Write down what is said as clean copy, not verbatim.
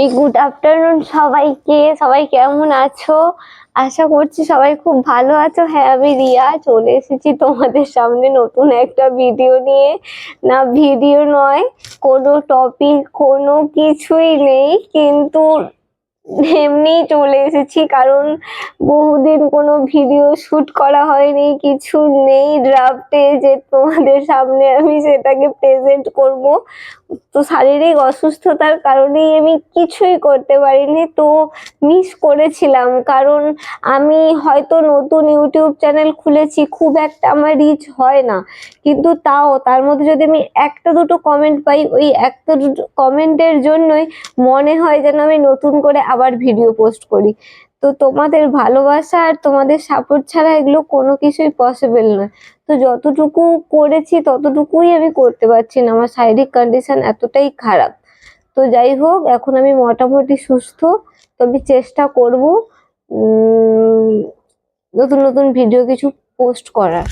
এই good afternoon সবাইকে। সবাই কেমন আছো? আশা করছি সবাই খুব ভালো আছো। হ্যাঁ, আমি রিয়া চলে এসেছি তোমাদের সামনে নতুন একটা ভিডিও নিয়ে। না, ভিডিও নয়, কোনো টপিক কোনো কিছুই নেই, কিন্তু এমনি চলে এসেছি কারণ বহুদিন কোনো ভিডিও শুট করা হয়নি, কিছু নেই ড্রাফটে যে তোমাদের সামনে আমি সেটাকে প্রেজেন্ট করব। তো শারীরিক অসুস্থতার কারণেই আমি কিছুই করতে পারিনি, তো মিস করেছিলাম। কারণ আমি হয়তো নতুন ইউটিউব চ্যানেল খুলেছি, খুব একটা আমার রিচ হয় না, কিন্তু তাও তার মধ্যে যদি আমি একটা দুটো কমেন্ট পাই, ওই একটা দুটো কমেন্টের জন্যই মনে হয় যেন আমি নতুন করে আবার ভিডিও পোস্ট করি। তো তোমাদের ভালোবাসা আর তোমাদের সাপোর্ট ছাড়া এগুলো কোনো কিছুই পসিবল নয়। তো যতটুকু করেছি ততটুকুই আমি করতে পারছি না, আমার শারীরিক কন্ডিশন এতটাই খারাপ। তো যাই হোক, এখন আমি মোটামুটি সুস্থ। তো আমি চেষ্টা করব নতুন নতুন ভিডিও কিছু পোস্ট করার।